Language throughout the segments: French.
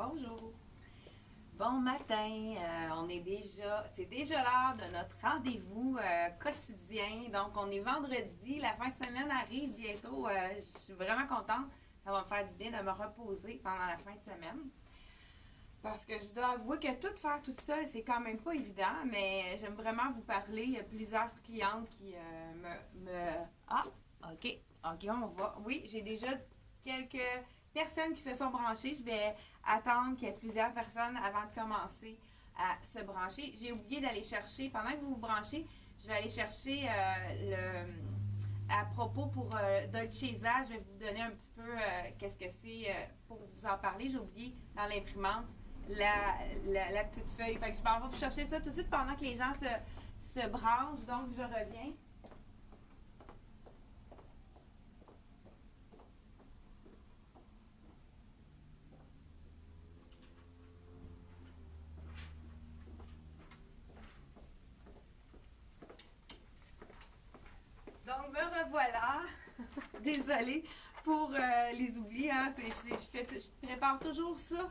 Bonjour. Bon matin, c'est déjà l'heure de notre rendez-vous quotidien. Donc, on est vendredi, la fin de semaine arrive bientôt. Je suis vraiment contente. Ça va me faire du bien de me reposer pendant la fin de semaine. Parce que je dois avouer que tout faire tout seul, c'est quand même pas évident, mais j'aime vraiment vous parler. Il y a plusieurs clientes qui Ah, ok, ok, on va. Oui, j'ai déjà quelques personnes qui se sont branchées. Je vais attendre qu'il y ait plusieurs personnes avant de commencer à se brancher. J'ai oublié d'aller chercher, pendant que vous vous branchez, je vais aller chercher à propos pour Dolcezza. Je vais vous donner un petit peu qu'est-ce que c'est pour vous en parler. J'ai oublié dans l'imprimante la petite feuille. Fait que je m'en vais vous chercher ça tout de suite pendant que les gens se branchent. Donc, je reviens. Donc, me revoilà. Désolée pour les oublis. Hein. Je prépare toujours ça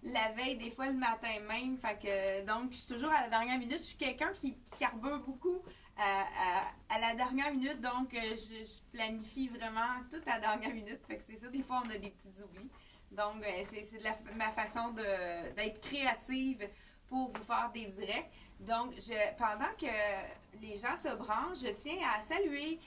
la veille, des fois le matin même. Fait que, donc, je suis toujours à la dernière minute. Je suis quelqu'un qui carbure beaucoup à la dernière minute. Donc, je planifie vraiment tout à la dernière minute. Fait que c'est ça, des fois, on a des petits oublis. Donc, c'est ma façon d'être créative pour vous faire des directs. Donc, pendant que les gens se branchent, je tiens à saluer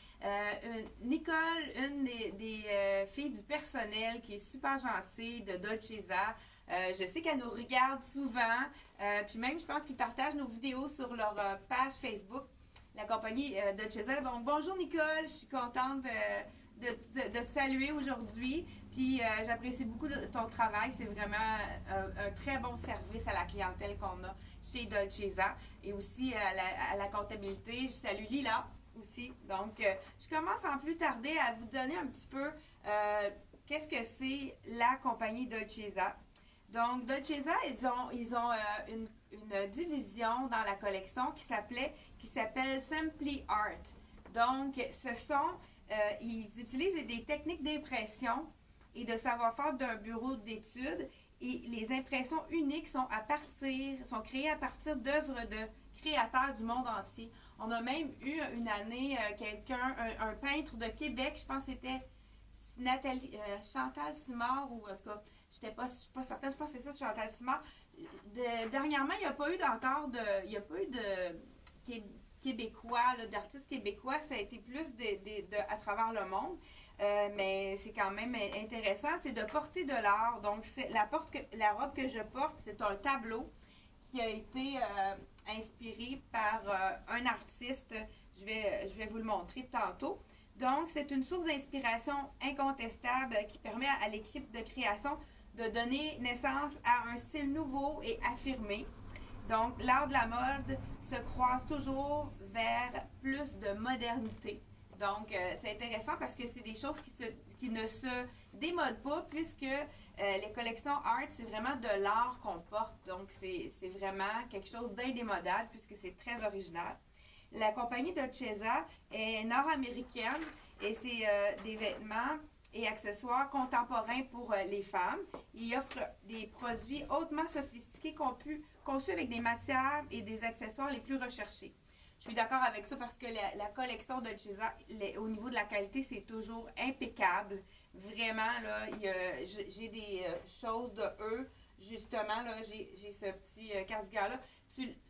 Nicole, une des filles du personnel qui est super gentille de Dolcezza. Je sais qu'elle nous regarde souvent, puis même je pense qu'ils partagent nos vidéos sur leur page Facebook, la compagnie Dolcezza. Donc, bonjour Nicole, je suis contente de te saluer aujourd'hui. Puis j'apprécie beaucoup ton travail. C'est vraiment un très bon service à la clientèle qu'on a chez Dolcezza. Et aussi à la comptabilité. Je salue Lila aussi. Donc, je commence sans plus tarder à vous donner un petit peu qu'est-ce que c'est la compagnie Dolcezza. Donc, Dolcezza, ils ont une division dans la collection qui s'appelle Simply Art. Donc, ils utilisent des techniques d'impression et de savoir-faire d'un bureau d'études. Et les impressions uniques sont créées à partir d'œuvres de créateurs du monde entier. On a même eu une année un peintre de Québec, je pense que c'était Chantal Simard, ou en tout cas, je suis pas certaine, je pense que c'est ça, Chantal Simard. Dernièrement, il n'y a pas eu de québécois, d'artistes québécois, ça a été plus à travers le monde. Mais c'est quand même intéressant, c'est de porter de l'art. Donc, la robe que je porte, c'est un tableau qui a été inspiré par un artiste. Je vais vous le montrer tantôt. Donc, c'est une source d'inspiration incontestable qui permet à l'équipe de création de donner naissance à un style nouveau et affirmé. Donc, l'art de la mode se croise toujours vers plus de modernité. Donc, c'est intéressant parce que c'est des choses qui ne se démodent pas puisque les collections art, c'est vraiment de l'art qu'on porte. Donc, c'est vraiment quelque chose d'indémodable puisque c'est très original. La compagnie Dolcezza est nord-américaine et c'est des vêtements et accessoires contemporains pour les femmes. Ils offrent des produits hautement sophistiqués conçus avec des matières et des accessoires les plus recherchés. Je suis d'accord avec ça parce que la collection Dolcezza, au niveau de la qualité, c'est toujours impeccable. Vraiment, là, j'ai des choses de eux. Justement, là, j'ai ce petit cardigan-là.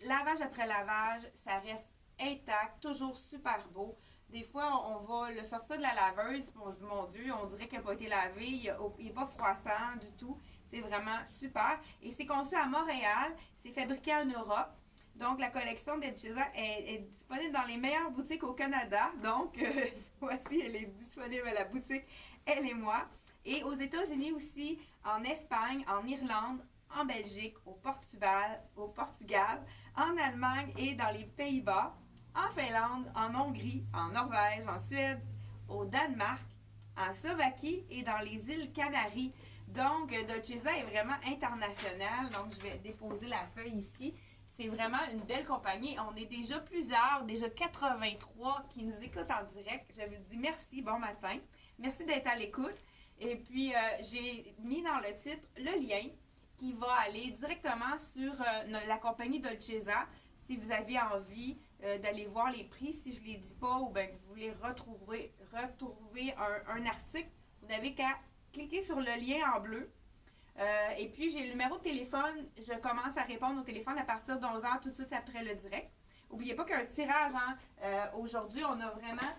Lavage après lavage, ça reste intact, toujours super beau. Des fois, on va le sortir de la laveuse, puis on se dit, mon Dieu, on dirait qu'il n'a pas été lavé, il n'est pas froissant du tout. C'est vraiment super. Et c'est conçu à Montréal, c'est fabriqué en Europe. Donc, la collection Dolcezza est disponible dans les meilleures boutiques au Canada. Donc, voici, elle est disponible à la boutique Elle et moi. Et aux États-Unis aussi, en Espagne, en Irlande, en Belgique, au Portugal, en Allemagne et dans les Pays-Bas, en Finlande, en Hongrie, en Norvège, en Suède, au Danemark, en Slovaquie et dans les îles Canaries. Donc, Dolcezza est vraiment international. Donc, je vais déposer la feuille ici. C'est vraiment une belle compagnie. On est déjà plusieurs, déjà 83 qui nous écoutent en direct. Je vous dis merci, bon matin. Merci d'être à l'écoute. Et puis, j'ai mis dans le titre le lien qui va aller directement sur la compagnie Dolcezza. Si vous avez envie d'aller voir les prix, si je ne les dis pas, ou bien que vous voulez retrouver un article, vous n'avez qu'à cliquer sur le lien en bleu. Et puis, j'ai le numéro de téléphone. Je commence à répondre au téléphone à partir de 11 h tout de suite après le direct. N'oubliez pas qu'il y a un tirage. Aujourd'hui, on a vraiment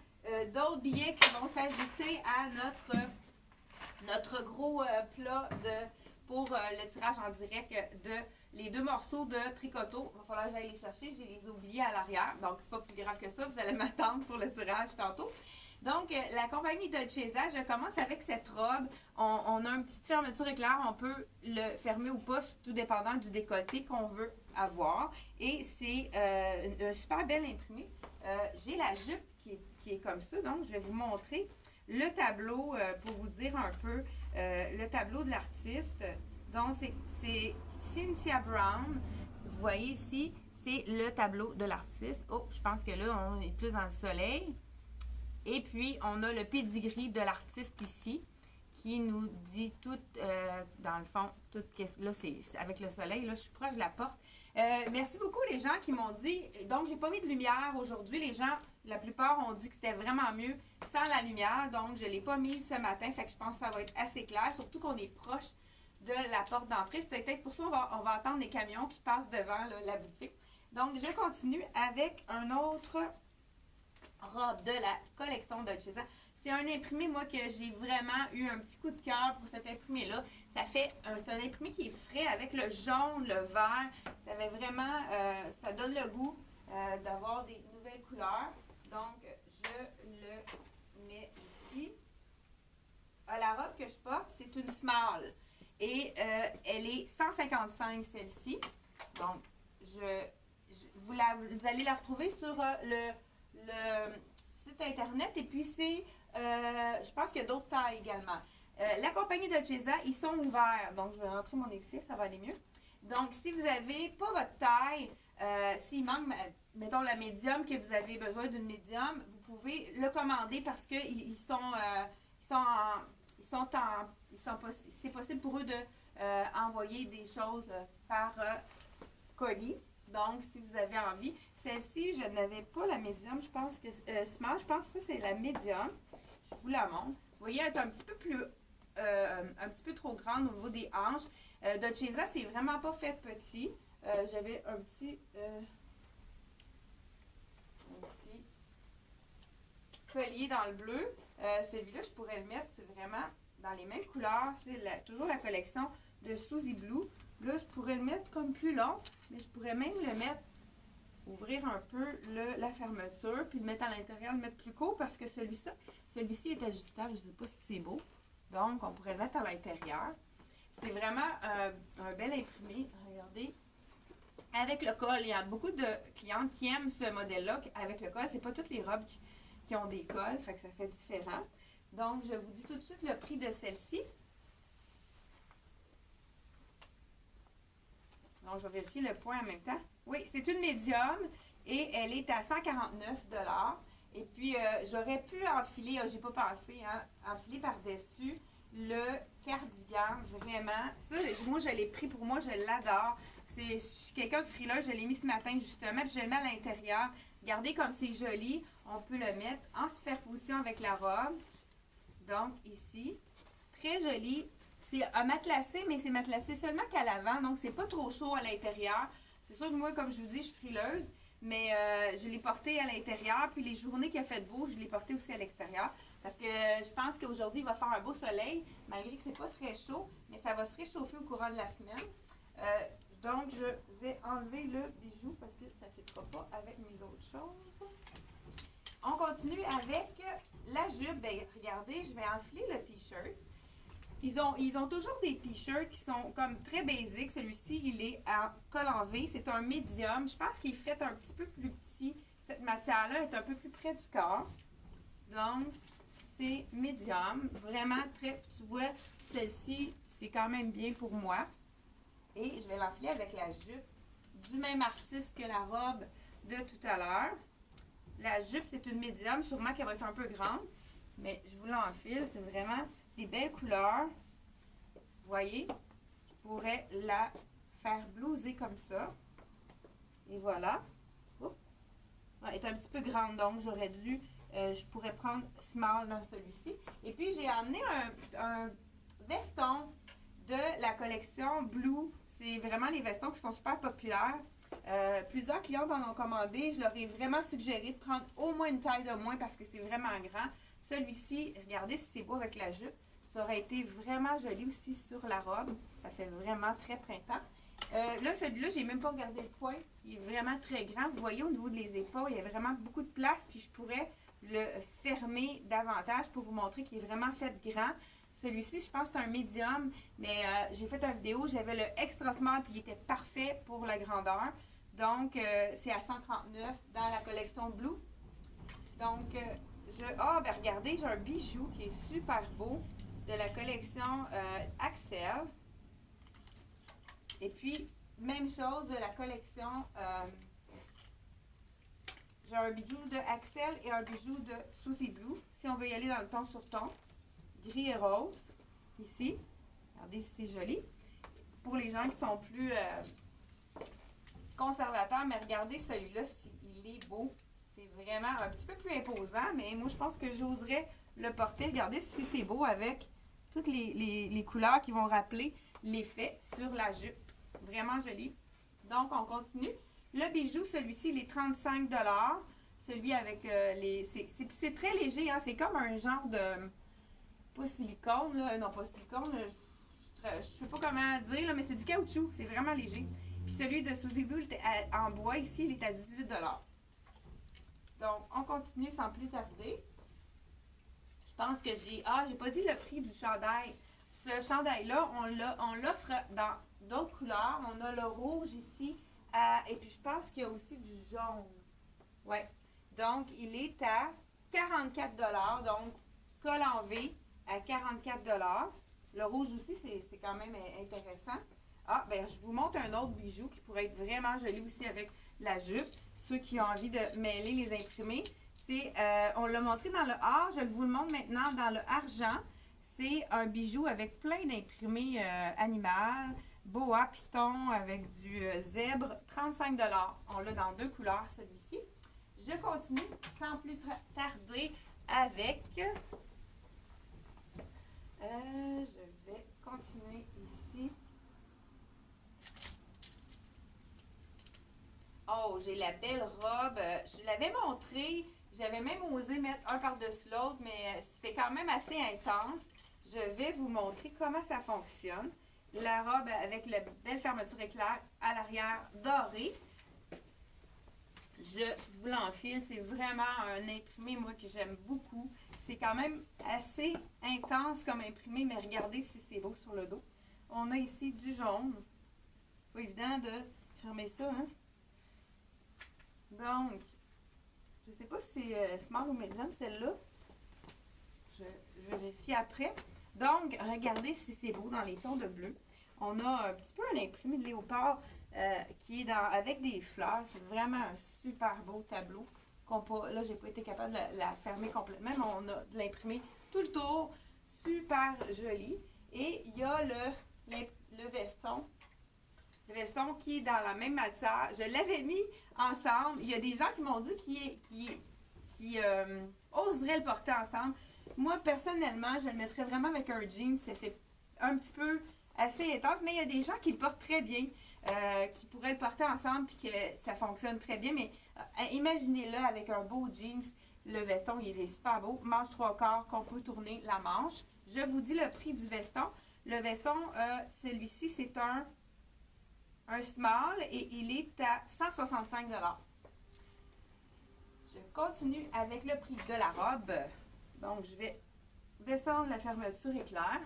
d'autres billets qui vont s'ajouter à notre gros plat pour le tirage en direct de les 2 morceaux de tricoto. Il va falloir que j'aille les chercher. Je les ai oubliés à l'arrière. Donc, c'est pas plus grave que ça. Vous allez m'attendre pour le tirage tantôt. Donc, la compagnie Dolcezza, je commence avec cette robe. On a une petite fermeture éclair. On peut le fermer ou pas, tout dépendant du décolleté qu'on veut avoir. Et c'est un super belle imprimé. J'ai la jupe qui est comme ça. Donc, je vais vous montrer le tableau pour vous dire un peu le tableau de l'artiste. Donc, c'est Cynthia Brown. Vous voyez ici, c'est le tableau de l'artiste. Oh, je pense que là, on est plus dans le soleil. Et puis, on a le pedigree de l'artiste ici, qui nous dit tout, dans le fond, tout, là, c'est avec le soleil, là, je suis proche de la porte. Merci beaucoup les gens qui m'ont dit, donc j'ai pas mis de lumière aujourd'hui, les gens, la plupart ont dit que c'était vraiment mieux sans la lumière, donc je l'ai pas mise ce matin, fait que je pense que ça va être assez clair, surtout qu'on est proche de la porte d'entrée. C'est peut-être pour ça on va attendre les camions qui passent devant là, la boutique. Donc, je continue avec un autre robe de la collection Dolcezza. C'est un imprimé, moi, que j'ai vraiment eu un petit coup de cœur pour cet imprimé-là. C'est un imprimé qui est frais avec le jaune, le vert. Ça avait vraiment, ça donne le goût d'avoir des nouvelles couleurs. Donc, je le mets ici. La robe que je porte, c'est une small. Et elle est 155, celle-ci. Donc, vous allez la retrouver sur le site internet. Et puis, je pense qu'il y a d'autres tailles également. La compagnie Dolcezza, ils sont ouverts. Donc, je vais rentrer mon essai, ça va aller mieux. Donc, si vous n'avez pas votre taille, s'il manque, mettons, la médium, que vous avez besoin d'une médium, vous pouvez le commander parce que c'est possible pour eux de envoyer des choses par colis. Donc, si vous avez envie. Celle-ci, je n'avais pas la médium. Je pense que small, je pense que ça, c'est la médium. Je vous la montre. Vous voyez, elle est un petit peu plus, un petit peu trop grande au niveau des hanches. Dolcezza, c'est vraiment pas fait petit. J'avais un petit collier dans le bleu. Celui-là, je pourrais le mettre, c'est vraiment dans les mêmes couleurs. C'est toujours la collection de Suzy Blue. Là, je pourrais le mettre comme plus long, mais je pourrais même le mettre, ouvrir un peu la fermeture, puis le mettre à l'intérieur, le mettre plus court, parce que celui-ci est ajustable. Je ne sais pas si c'est beau. Donc, on pourrait le mettre à l'intérieur. C'est vraiment un bel imprimé. Regardez. Avec le col, il y a beaucoup de clientes qui aiment ce modèle-là. Avec le col, c'est pas toutes les robes qui ont des cols, fait que ça fait différent. Donc, je vous dis tout de suite le prix de celle-ci. Donc, je vais vérifier le poids en même temps. Oui, c'est une médium et elle est à 149 $. Et puis, j'aurais pu enfiler, j'ai pas pensé, hein, enfiler par-dessus le cardigan, vraiment. Ça, moi, je l'ai pris pour moi, je l'adore. Je suis quelqu'un de frileux, je l'ai mis ce matin justement, puis je le mets à l'intérieur. Regardez comme c'est joli. On peut le mettre en superposition avec la robe. Donc, ici, très joli. C'est un matelassé, mais c'est matelassé seulement qu'à l'avant, donc c'est pas trop chaud à l'intérieur. C'est sûr que moi, comme je vous dis, je suis frileuse, mais je l'ai porté à l'intérieur, puis les journées qu'il a fait beau, je l'ai porté aussi à l'extérieur. Parce que je pense qu'aujourd'hui, il va faire un beau soleil, malgré que c'est pas très chaud, mais ça va se réchauffer au courant de la semaine. Donc, je vais enlever le bijou parce que ça ne fitera pas avec mes autres choses. On continue avec la jupe. Bien, regardez, je vais enfiler le t-shirt. Ils ont toujours des t-shirts qui sont comme très basiques. Celui-ci, il est en col en V. C'est un médium. Je pense qu'il est fait un petit peu plus petit. Cette matière-là est un peu plus près du corps. Donc, c'est médium. Vraiment très... Tu vois, celle-ci, c'est quand même bien pour moi. Et je vais l'enfiler avec la jupe du même artiste que la robe de tout à l'heure. La jupe, c'est une médium. Sûrement qu'elle va être un peu grande. Mais je vous l'enfile. C'est vraiment des belles couleurs. Vous voyez? pourrais la faire blouser comme ça. Et voilà. Oups. Elle est un petit peu grande, donc j'aurais dû, je pourrais prendre small dans celui-ci. Et puis, j'ai amené un veston de la collection Blue. C'est vraiment les vestons qui sont super populaires. Plusieurs clientes en ont commandé. Je leur ai vraiment suggéré de prendre au moins une taille de moins parce que c'est vraiment grand. Celui-ci, regardez si c'est beau avec la jupe. Ça aurait été vraiment joli aussi sur la robe. Ça fait vraiment très printemps. Là, celui-là, j'ai même pas regardé le poids. Il est vraiment très grand. Vous voyez, au niveau des épaules, il y a vraiment beaucoup de place. Puis je pourrais le fermer davantage pour vous montrer qu'il est vraiment fait grand. Celui-ci, je pense que c'est un médium, mais j'ai fait une vidéo, j'avais le extra small, puis il était parfait pour la grandeur. Donc, c'est à 139 dans la collection Blue. Donc, ben regardez, j'ai un bijou qui est super beau de la collection Axel. Et puis, même chose de la collection, j'ai un bijou de Axel et un bijou de Suzy Blue. Si on veut y aller dans le ton sur ton, gris et rose, ici. Regardez si c'est joli. Pour les gens qui sont plus conservateurs, mais regardez celui-là, il est beau. C'est vraiment un petit peu plus imposant, mais moi, je pense que j'oserais le porter. Regardez si c'est beau avec toutes les couleurs qui vont rappeler l'effet sur la jupe. Vraiment joli. Donc, on continue. Le bijou, celui-ci, il est 35 $. Celui avec c'est très léger, hein? C'est comme un genre de... Pas silicone, là. Non, pas silicone. Je ne sais pas comment dire, là, mais c'est du caoutchouc. C'est vraiment léger. Puis celui de Suzy Blue, en bois, ici, il est à 18 $. Donc, on continue sans plus tarder. Je pense que j'ai pas dit le prix du chandail. Ce chandail-là, on l'offre dans d'autres couleurs. On a le rouge ici. Et puis, je pense qu'il y a aussi du jaune. Ouais. Donc, il est à 44 $. Donc, col en V à 44 $. Le rouge aussi, c'est quand même intéressant. Ah, ben je vous montre un autre bijou qui pourrait être vraiment joli aussi avec la jupe. Ceux qui ont envie de mêler les imprimés. On l'a montré dans le or, je vous le montre maintenant dans le argent. C'est un bijou avec plein d'imprimés animaux, boa, python, avec du zèbre, 35 $. On l'a dans deux couleurs, celui-ci. Je continue sans plus tarder avec... je vais continuer ici. Oh, j'ai la belle robe. Je l'avais montrée. J'avais même osé mettre un par-dessus l'autre, mais c'était quand même assez intense. Je vais vous montrer comment ça fonctionne. La robe avec la belle fermeture éclair à l'arrière dorée. Je vous l'enfile. C'est vraiment un imprimé, moi, que j'aime beaucoup. C'est quand même assez intense comme imprimé, mais regardez si c'est beau sur le dos. On a ici du jaune. Pas évident de fermer ça, hein? Donc, je ne sais pas si c'est small ou medium, celle-là. Je vérifie après. Donc, regardez si c'est beau dans les tons de bleu. On a un petit peu un imprimé de léopard qui est avec des fleurs. C'est vraiment un super beau tableau. Là, j'ai pas été capable de la fermer complètement, mais on a de l'imprimé tout le tour. Super joli. Et il y a le veston. Le veston qui est dans la même matière. Je l'avais mis ensemble. Il y a des gens qui m'ont dit qu'ils oseraient le porter ensemble. Moi, personnellement, je le mettrais vraiment avec un jean. Ça fait un petit peu assez intense, mais il y a des gens qui le portent très bien, qui pourraient le porter ensemble et que ça fonctionne très bien. Mais imaginez-le avec un beau jeans. Le veston, il est super beau. Manche 3/4 qu'on peut tourner la manche. Je vous dis le prix du veston. Le veston, celui-ci, c'est un small et il est à 165 $. Je continue avec le prix de la robe. Donc, je vais descendre la fermeture éclair.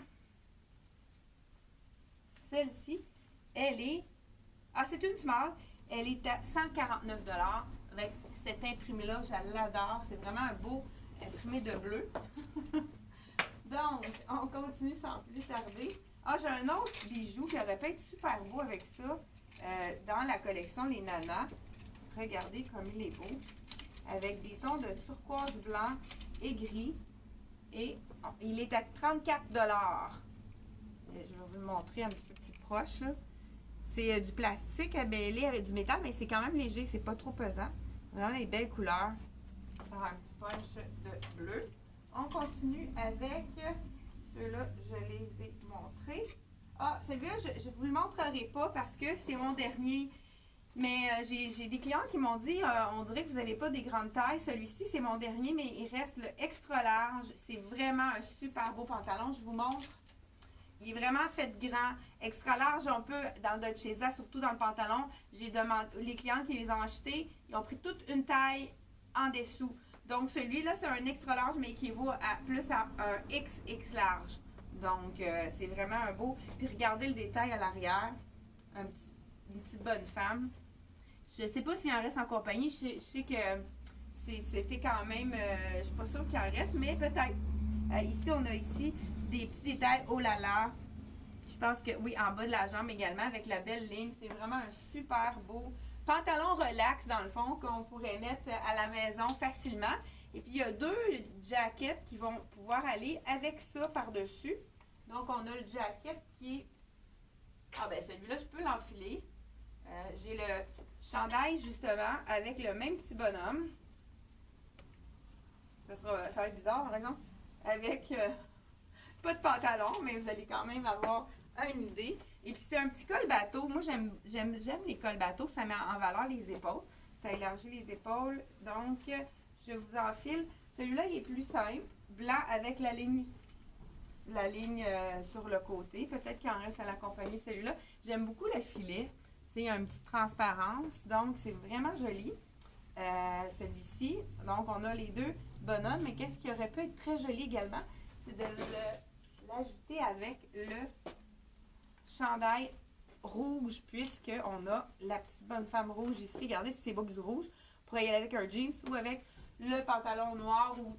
Celle-ci, elle est... c'est une small. Elle est à 149 $. Avec cet imprimé-là, je l'adore. C'est vraiment un beau imprimé de bleu. Donc, on continue sans plus tarder. J'ai un autre bijou qui aurait pu être super beau avec ça. Dans la collection Les Nanas. Regardez comme il est beau. Avec des tons de turquoise blanc et gris. Et il est à 34 $. Je vais vous le montrer un petit peu plus proche, là. C'est du plastique abeillé avec du métal, mais c'est quand même léger, c'est pas trop pesant. Vraiment des belles couleurs. On va faire un petit punch de bleu. On continue avec ceux-là, je les ai montrés. Ah, celui-là, je vous le montrerai pas parce que c'est mon dernier. Mais j'ai des clients qui m'ont dit, on dirait que vous n'avez pas des grandes tailles. Celui-ci, c'est mon dernier, mais il reste le extra large. C'est vraiment un super beau pantalon. Je vous montre. Il est vraiment fait grand. Extra large, on peut, dans le Dolce Vita, surtout dans le pantalon. J'ai demandé, les clients qui les ont achetés, ils ont pris toute une taille en dessous. Donc, celui-là, c'est un extra large, mais qui équivaut à plus à un XX large. Donc, c'est vraiment un beau. Puis, regardez le détail à l'arrière. Une petite bonne femme. Je ne sais pas s'il en reste en compagnie. Je sais que c'était quand même... je ne suis pas sûre qu'il en reste, mais peut-être. Ici, on a ici des petits détails. Oh là là! Je pense que oui, en bas de la jambe également, avec la belle ligne. C'est vraiment un super beau pantalon relax, dans le fond, qu'on pourrait mettre à la maison facilement. Et puis, il y a deux jackets qui vont pouvoir aller avec ça par-dessus. Donc, on a le jacket qui est... Ah ben celui-là, je peux l'enfiler. J'ai le chandail, justement, avec le même petit bonhomme. Ça va être bizarre, par exemple. Avec pas de pantalon, mais vous allez quand même avoir une idée. Et puis, c'est un petit col bateau. Moi, j'aime les cols bateaux. Ça met en valeur les épaules. Ça élargit les épaules. Donc, je vous enfile. Celui-là, il est plus simple. Blanc avec la ligne sur le côté. Peut-être qu'il en reste à l'accompagner celui-là. J'aime beaucoup le filet. C'est une petite transparence. Donc, c'est vraiment joli. Celui-ci. Donc, on a les deux bonhommes. Mais qu'est-ce qui aurait pu être très joli également? C'est de l'ajouter avec le chandail rouge, puisqu'on a la petite bonne femme rouge ici. Regardez si c'est beau du rouge. On pourrait y aller avec un jeans ou avec le pantalon noir ou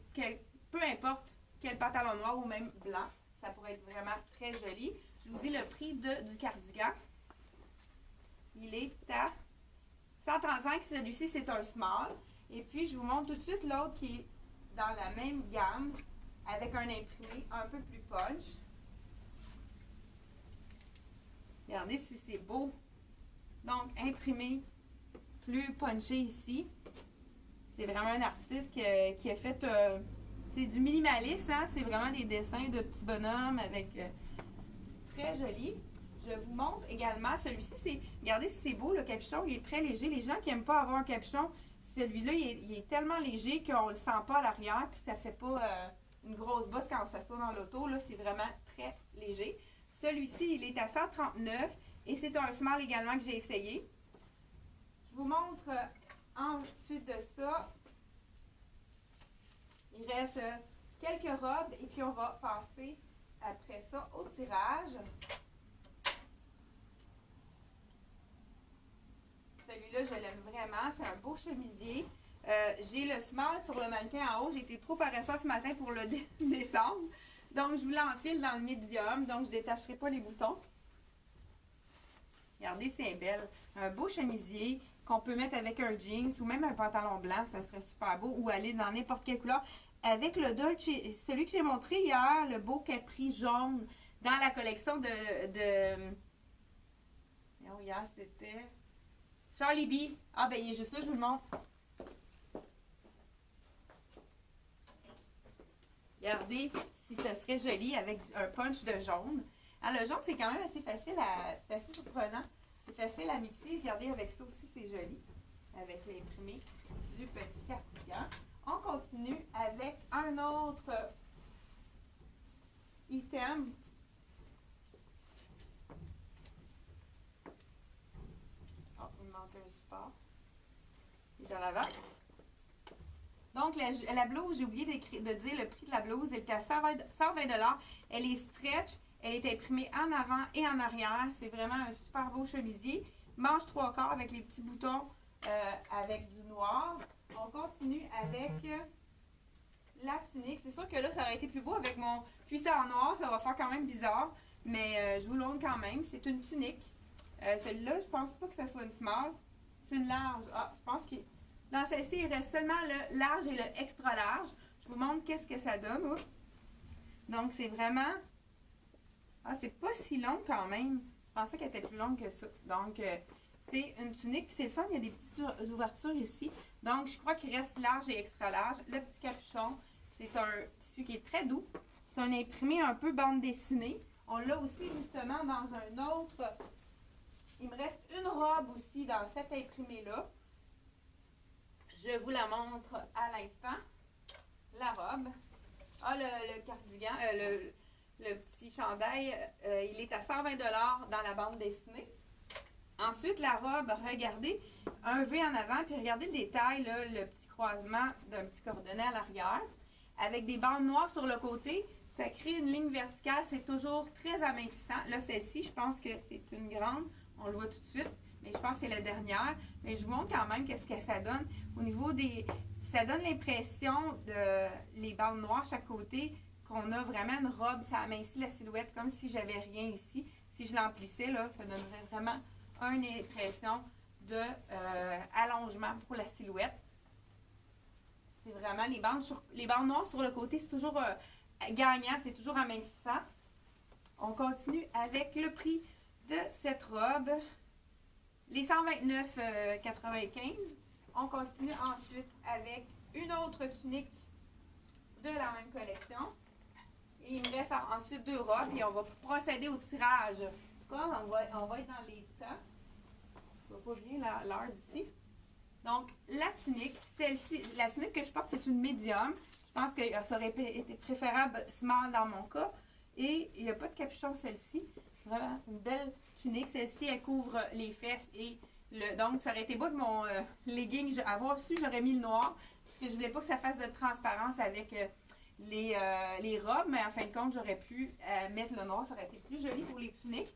peu importe quel pantalon noir ou même blanc. Ça pourrait être vraiment très joli. Je vous dis le prix du cardigan. Il est à 135. Celui-ci, c'est un small. Et puis, je vous montre tout de suite l'autre qui est dans la même gamme avec un imprimé un peu plus punch. Regardez si c'est beau. Donc, imprimé plus punché ici. C'est vraiment un artiste qui a fait... c'est du minimaliste, hein? C'est vraiment des dessins de petits bonhommes avec... très joli. Je vous montre également, celui-ci, c'est... Regardez si c'est beau, le capuchon, il est très léger. Les gens qui n'aiment pas avoir un capuchon, celui-là, il est tellement léger qu'on ne le sent pas à l'arrière, puis ça fait pas une grosse bosse quand on s'assoit dans l'auto. Là, c'est vraiment très léger. Celui-ci, il est à 139 et c'est un small également que j'ai essayé. Je vous montre ensuite de ça. Il reste quelques robes et puis on va passer après ça au tirage. Celui-là, je l'aime vraiment. C'est un beau chemisier. J'ai le small sur le mannequin en haut. J'ai été trop paresseuse ce matin pour le descendre. Donc, je vous l'enfile dans le médium. Donc, je ne détacherai pas les boutons. Regardez, c'est belle. Un beau chemisier qu'on peut mettre avec un jeans ou même un pantalon blanc. Ça serait super beau. Ou aller dans n'importe quelle couleur. Avec le Dolce, celui que j'ai montré hier, le beau capri jaune, dans la collection non, hier, c'était Charlie B. Ah, ben, il est juste là, je vous le montre. Regardez si ce serait joli avec un punch de jaune. Alors, le jaune, c'est quand même assez facile c'est assez surprenant. C'est facile à mixer. Regardez, avec ça aussi, c'est joli. Avec l'imprimé du petit cardigan. On continue avec un autre item. Oh, il me manque un support. Il est dans l'avant. Donc, la blouse, j'ai oublié de dire le prix de la blouse. Elle est à 120 $. Elle est stretch. Elle est imprimée en avant et en arrière. C'est vraiment un super beau chemisier. Manche 3/4 avec les petits boutons avec du noir. On continue avec la tunique. C'est sûr que là, ça aurait été plus beau avec mon cuissard en noir. Ça va faire quand même bizarre. Mais je vous le montre quand même. C'est une tunique. Celle-là, je pense pas que ça soit une small. C'est une large. Ah, je pense que dans celle-ci, il reste seulement le large et le extra large. Je vous montre qu'est-ce que ça donne. Oups. Donc, c'est vraiment... Ah, c'est pas si long quand même. pensais qu'elle était plus longue que ça. Donc, c'est une tunique. C'est le fun, il y a des petites ouvertures ici. Donc, je crois qu'il reste large et extra large. Le petit capuchon, c'est un tissu qui est très doux. C'est un imprimé un peu bande dessinée. On l'a aussi justement dans un autre. Il me reste une robe aussi dans cet imprimé-là. Je vous la montre à l'instant. La robe. Ah, le cardigan, le petit chandail, il est à 120 $ dans la bande dessinée. Ensuite, la robe, regardez, un V en avant, puis regardez le détail, là, le petit croisement d'un petit cordonnet à l'arrière. Avec des bandes noires sur le côté, ça crée une ligne verticale, c'est toujours très amincissant. Là, celle-ci, je pense que c'est une grande, on le voit tout de suite, mais je pense que c'est la dernière. Mais je vous montre quand même qu'est-ce que ça donne. Au niveau des... Ça donne l'impression de les bandes noires chaque côté, qu'on a vraiment une robe, ça amincit la silhouette comme si j'avais rien ici. Si je l'emplissais, là, ça donnerait vraiment une impression de allongement pour la silhouette. C'est vraiment les bandes noires sur le côté, c'est toujours gagnant, c'est toujours amincissant. On continue avec le prix de cette robe, les 129,95. On continue ensuite avec une autre tunique de la même collection. Et il me reste ensuite deux robes et on va procéder au tirage. On va être dans les temps. Je ne vois pas bien l'heure d'ici. Donc, la tunique, celle-ci, la tunique que je porte, c'est une médium. Je pense que ça aurait été préférable small dans mon cas. Et il n'y a pas de capuchon, celle-ci. Vraiment une belle tunique. Celle-ci, elle couvre les fesses et donc, ça aurait été beau que mon legging, avoir su, j'aurais mis le noir. Parce que je voulais pas que ça fasse de transparence avec les robes. Mais en fin de compte, j'aurais pu mettre le noir. Ça aurait été plus joli pour les tuniques.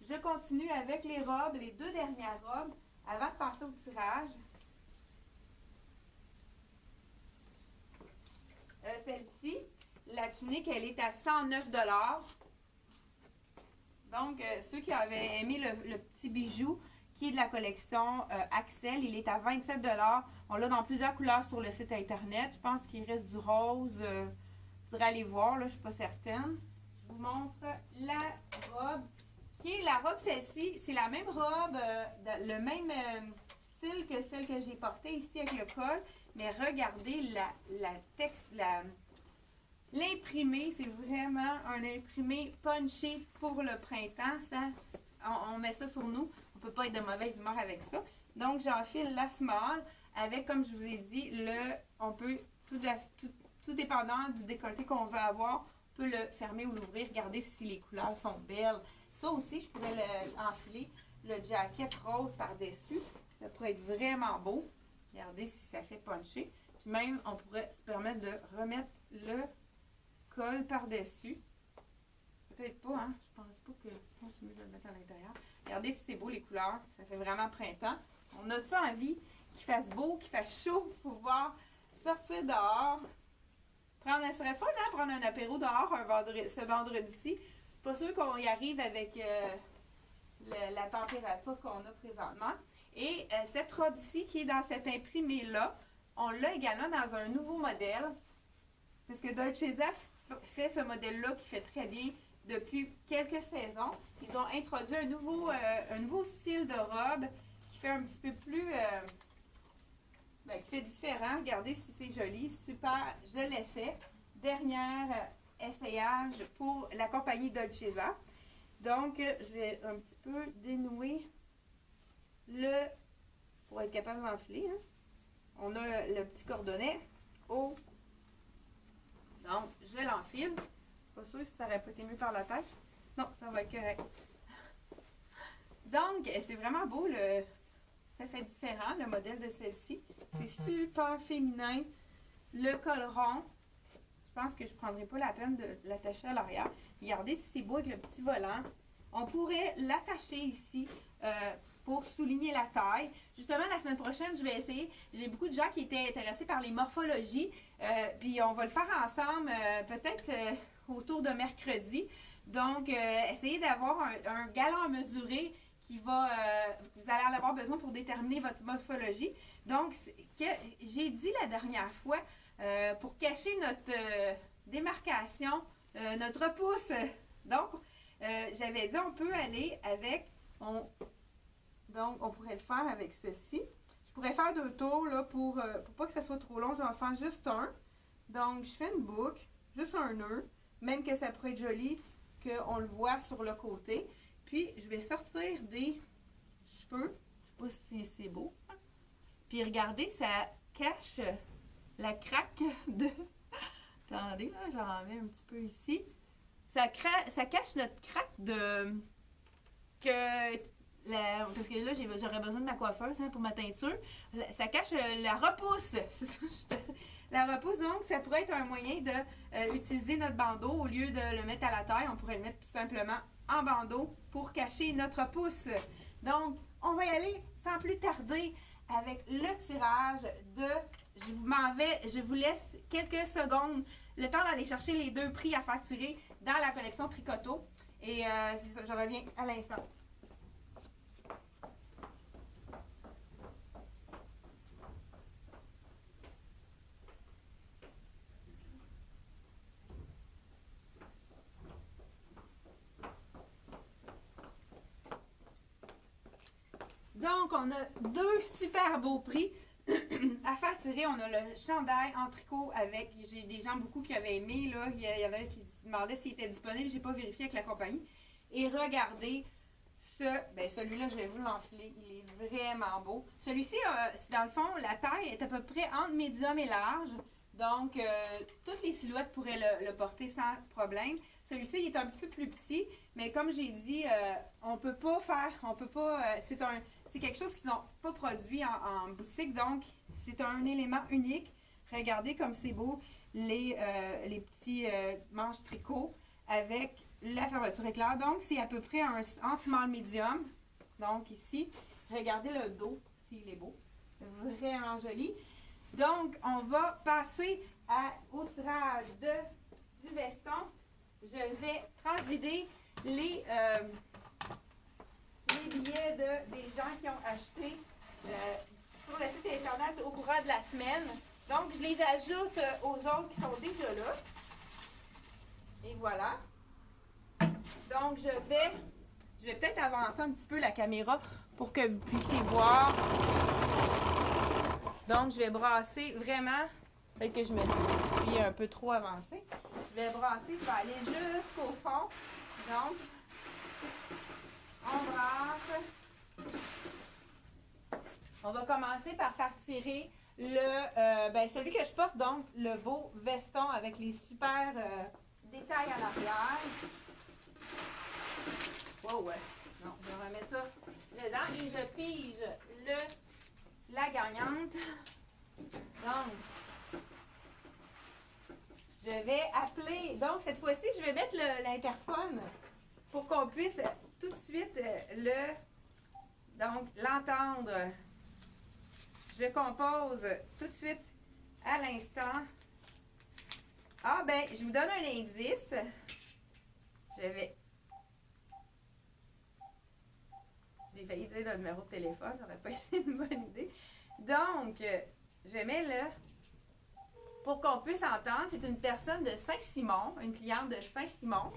Je continue avec les robes, les deux dernières robes, avant de passer au tirage. Celle-ci, la tunique, elle est à 109 $. Donc, ceux qui avaient aimé le petit bijou qui est de la collection Axel, il est à 27 $. On l'a dans plusieurs couleurs sur le site internet. Je pense qu'il reste du rose. Il faudrait aller voir, là, je ne suis pas certaine. Je vous montre la robe. Qui est la robe, celle-ci, c'est la même robe, le même style que celle que j'ai portée ici avec le col. Mais regardez l'imprimé, c'est vraiment un imprimé punché pour le printemps. On met ça sur nous. On ne peut pas être de mauvaise humeur avec ça. Donc, j'enfile la small avec, comme je vous ai dit, on peut, tout dépendant du décolleté qu'on veut avoir, on peut le fermer ou l'ouvrir. Regardez si les couleurs sont belles. Ça aussi, je pourrais enfiler le jacket rose par-dessus. Ça pourrait être vraiment beau. Regardez si ça fait puncher. Puis même, on pourrait se permettre de remettre le col par-dessus. Peut-être pas, hein? Je pense pas que c'est mieux de le mettre à l'intérieur. Regardez si c'est beau les couleurs. Ça fait vraiment printemps. On a-tu envie qu'il fasse beau, qu'il fasse chaud pour pouvoir sortir dehors? Ça serait fun, hein? Prendre un apéro dehors ce vendredi-ci. Pas sûr qu'on y arrive avec la température qu'on a présentement. Et cette robe-ci qui est dans cet imprimé-là, on l'a également dans un nouveau modèle. Parce que Dolce Zef fait ce modèle-là qui fait très bien depuis quelques saisons. Ils ont introduit un nouveau style de robe qui fait un petit peu plus... qui fait différent. Regardez si c'est joli. Super, je l'essaie. Dernière essayage pour la compagnie Dolce Zef. Donc, je vais un petit peu dénouer pour être capable d'enfiler. Hein. On a le petit cordonnet haut. Donc, je l'enfile. Pas sûr si ça aurait pas été mieux par la tête. Non, ça va être correct. Donc, c'est vraiment beau. Ça fait différent, le modèle de celle-ci. C'est super féminin. Le col rond. Je pense que je ne prendrai pas la peine de l'attacher à l'arrière. Regardez si c'est beau avec le petit volant. On pourrait l'attacher ici pour souligner la taille. Justement, la semaine prochaine, je vais essayer. J'ai beaucoup de gens qui étaient intéressés par les morphologies. Puis on va le faire ensemble, peut-être autour de mercredi. Donc, essayez d'avoir un galant mesuré qui va... vous allez en avoir besoin pour déterminer votre morphologie. Donc, j'ai dit la dernière fois, pour cacher notre démarcation, notre pouce. Donc, j'avais dit on peut aller avec, donc on pourrait le faire avec ceci. Je pourrais faire 2 tours là, pour pas que ça soit trop long, je vais en faire juste un. Donc je fais une boucle, juste un nœud, même que ça pourrait être joli, qu'on le voit sur le côté. Puis je vais sortir des cheveux, je sais pas si c'est beau. Puis regardez, ça cache la craque de... Attendez, là, j'en mets un petit peu ici. Ça cache notre craque de... Parce que là, j'aurais besoin de ma coiffeuse pour ma teinture. Ça cache la repousse. La repousse, donc, ça pourrait être un moyen de utiliser notre bandeau. Au lieu de le mettre à la taille, on pourrait le mettre tout simplement en bandeau pour cacher notre pouce. Donc, on va y aller sans plus tarder avec le tirage de... Je vous laisse quelques secondes, le temps d'aller chercher les 2 prix à faire tirer dans la collection Tricoto. Et c'est ça, je reviens à l'instant. Donc, on a 2 super beaux prix à faire tirer. On a le chandail en tricot avec, j'ai des gens beaucoup qui avaient aimé, là. Il y en avait qui demandaient s'il était disponible. J'ai pas vérifié avec la compagnie. Et regardez celui-là, je vais vous l'enfiler. Il est vraiment beau. Celui-ci, dans le fond, la taille est à peu près entre médium et large. Donc, toutes les silhouettes pourraient le porter sans problème. Celui-ci, il est un petit peu plus petit, mais comme j'ai dit, c'est quelque chose qu'ils n'ont pas produit en boutique, donc c'est un élément unique. Regardez comme c'est beau, les petits manches tricot avec la fermeture éclair. Donc, c'est à peu près un anti-small médium. Donc, ici, regardez le dos, s'il est beau. Vraiment joli. Donc, on va passer au tirage du veston. Je vais transvider les billets des gens qui ont acheté sur le site internet au courant de la semaine. Donc, je les ajoute aux autres qui sont déjà là. Et voilà. Donc, je vais peut-être avancer un petit peu la caméra pour que vous puissiez voir. Donc, je vais brasser vraiment. Peut-être que je me suis un peu trop avancée. Je vais brasser, je vais aller jusqu'au fond. Donc, on brasse. On va commencer par faire tirer celui que je porte, donc le beau veston avec les super détails à l'arrière. Wow, ouais. Non, je vais remettre ça dedans et je pige la gagnante. Donc, je vais appeler. Donc, cette fois-ci, je vais mettre l'interphone pour qu'on puisse tout de suite l'entendre. Je compose tout de suite à l'instant. Ah, ben, je vous donne un indice. J'ai failli dire le numéro de téléphone, ça n'aurait pas été une bonne idée. Donc, je mets là, pour qu'on puisse entendre, c'est une personne de Saint-Simon, une cliente de Saint-Simon.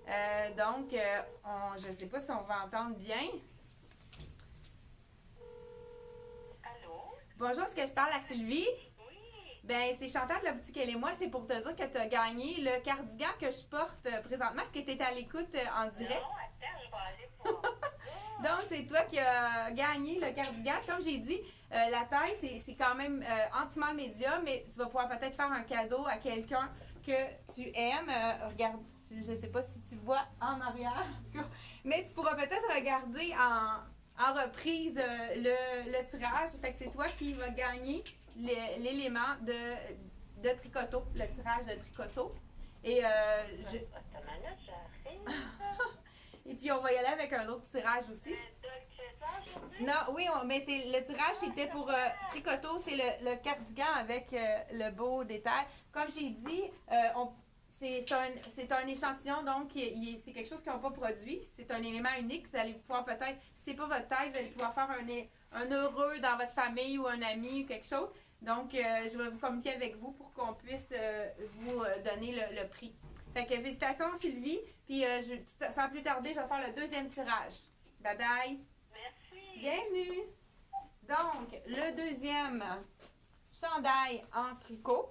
Je ne sais pas si on va entendre bien. Allô? Bonjour, est-ce que je parle à Sylvie? Oui. Ben, c'est Chantal de la boutique Elle et moi. C'est pour te dire que tu as gagné le cardigan que je porte présentement. Est-ce que tu es à l'écoute en direct? Non, attends, je vais aller voir. Donc, c'est toi qui as gagné le cardigan. Comme j'ai dit, la taille, c'est quand même anti-small médium, mais tu vas pouvoir peut-être faire un cadeau à quelqu'un que tu aimes. Regarde, je ne sais pas si tu vois en arrière, en tout cas, mais tu pourras peut-être regarder en reprise le tirage. Fait que c'est toi qui vas gagner l'élément de tricoto, le tirage de tricoto. Et et puis, on va y aller avec un autre tirage aussi. Non, oui, mais le tirage, c'était pour tricoto. C'est le cardigan avec le beau détail. Comme j'ai dit, c'est un échantillon, donc c'est quelque chose qu'ils n'ont pas produit. C'est un élément unique. Vous allez pouvoir peut-être, si c'est pas votre taille, vous allez pouvoir faire un heureux dans votre famille ou un ami ou quelque chose. Donc, je vais vous communiquer avec vous pour qu'on puisse vous donner le prix. Fait que félicitations Sylvie. Puis sans plus tarder, je vais faire le deuxième tirage. Bye bye. Merci. Bienvenue. Donc, le deuxième chandail en tricot.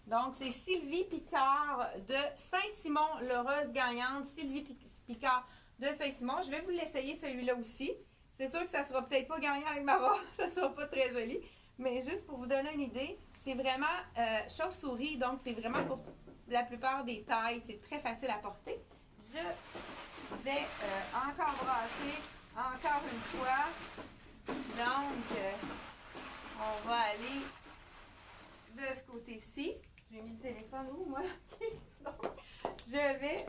Donc, c'est Sylvie Picard de Saint-Simon-Leureuse gagnante. Sylvie Picard de Saint-Simon. Je vais vous l'essayer celui-là aussi. C'est sûr que ça sera peut-être pas gagnant avec ma robe. Ça sera pas très joli. Mais juste pour vous donner une idée, c'est vraiment chauve-souris. Donc, c'est vraiment pour la plupart des tailles. C'est très facile à porter. Je vais encore brasser encore une fois. Donc, on va aller de ce côté-ci. J'ai mis le téléphone où, moi? Donc, je vais,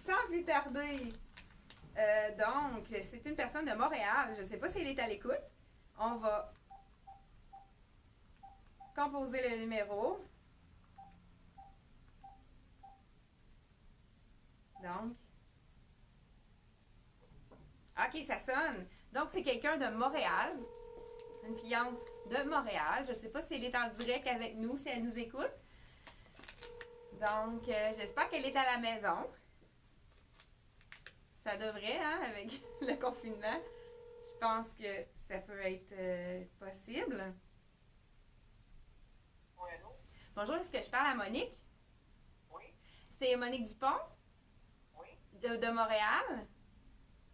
sans plus tarder, donc, c'est une personne de Montréal. Je ne sais pas si elle est à l'écoute. On va composer le numéro. Donc, OK, ça sonne. Donc, c'est quelqu'un de Montréal. Une cliente de Montréal. Je ne sais pas si elle est en direct avec nous, si elle nous écoute. Donc, j'espère qu'elle est à la maison. Ça devrait, hein, avec le confinement. Je pense que ça peut être possible. Oui, allô? Bonjour, est-ce que je parle à Monique? Oui, C'est Monique Dupont oui, de Montréal.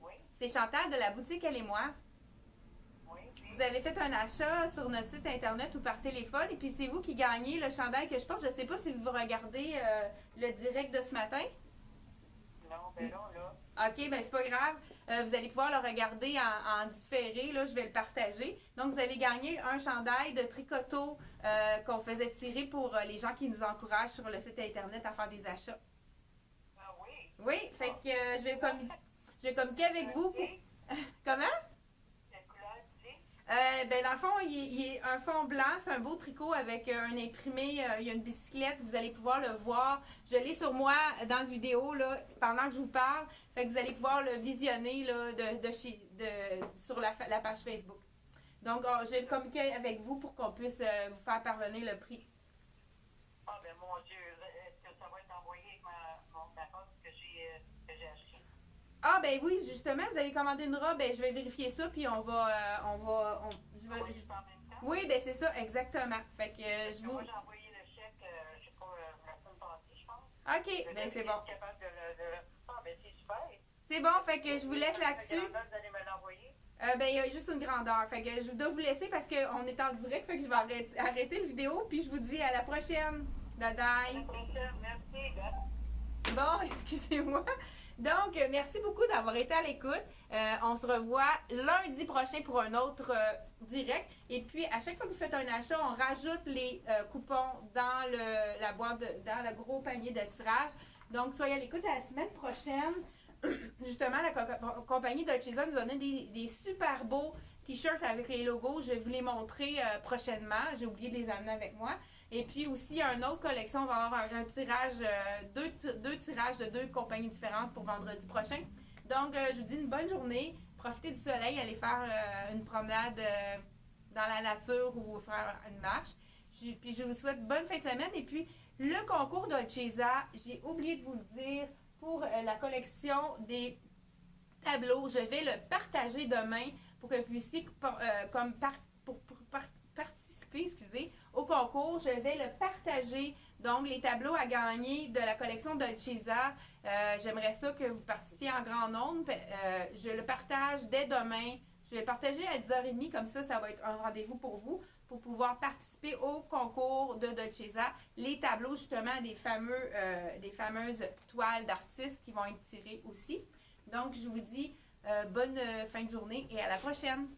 oui, C'est Chantal de la boutique Elle et moi. oui. Vous avez fait un achat sur notre site internet ou par téléphone et puis c'est vous qui gagnez le chandail que je porte. Je ne sais pas si vous regardez le direct de ce matin. Non, ben là. OK, ben c'est pas grave. Vous allez pouvoir le regarder en différé. Là, je vais le partager. Donc, vous avez gagné un chandail de tricoto qu'on faisait tirer pour les gens qui nous encouragent sur le site internet à faire des achats. Ah oui. Oui, fait que je vais communiquer avec vous. Comment? Quelle couleur tu dis? Ben dans le fond, il est un fond blanc, c'est un beau tricot avec un imprimé, il y a une bicyclette, vous allez pouvoir le voir. Je l'ai sur moi dans la vidéo là, pendant que je vous parle, fait que vous allez pouvoir le visionner là, sur la page Facebook. Donc, je vais communiquer avec vous pour qu'on puisse vous faire parvenir le prix. Ah ben mon Dieu, est-ce que ça va être envoyé avec ma robe que j'ai achetée? Ah ben oui, justement, vous avez commandé une robe, ben, je vais vérifier ça, puis je vais, Je vais en même temps. oui, ben c'est ça, exactement. Fait que Parce je que vous... moi, j'ai envoyé le chèque, je sais pas, la semaine passée, je pense. OK, ben c'est bon. Capable Ah ben c'est super. C'est bon, fait que je vous laisse là-dessus. Vous allez me l'envoyer? Ben, il y a juste une grandeur. Fait que je dois vous laisser parce qu'on est en direct. Fait que je vais arrêter la vidéo. Puis je vous dis à la prochaine. Bye bye. À la prochaine, merci. Bon, excusez-moi. Donc, merci beaucoup d'avoir été à l'écoute. On se revoit lundi prochain pour un autre direct. Et puis, à chaque fois que vous faites un achat, on rajoute les coupons dans la boîte, dans le gros panier de tirage. Donc, soyez à l'écoute la semaine prochaine. Justement, la compagnie Dolcezza nous a donné des super beaux t-shirts avec les logos. Je vais vous les montrer prochainement. J'ai oublié de les amener avec moi. Et puis aussi, il y a une autre collection. On va avoir un tirage, deux tirages de deux compagnies différentes pour vendredi prochain. Donc, je vous dis une bonne journée. Profitez du soleil. Allez faire une promenade dans la nature ou faire une marche. Puis, je vous souhaite bonne fin de semaine. Et puis, le concours Dolcezza, j'ai oublié de vous le dire, pour la collection des tableaux. Je vais le partager demain pour que vous puissiez participer au concours. Je vais le partager. Donc, les tableaux à gagner de la collection Dolcezza. J'aimerais ça que vous participiez en grand nombre. Je le partage dès demain. Je vais le partager à 10h30. Comme ça va être un rendez-vous pour vous pour pouvoir participer au concours de Dolcezza. Les tableaux, justement, des fameuses toiles d'artistes qui vont être tirées aussi. Donc, je vous dis bonne fin de journée et à la prochaine!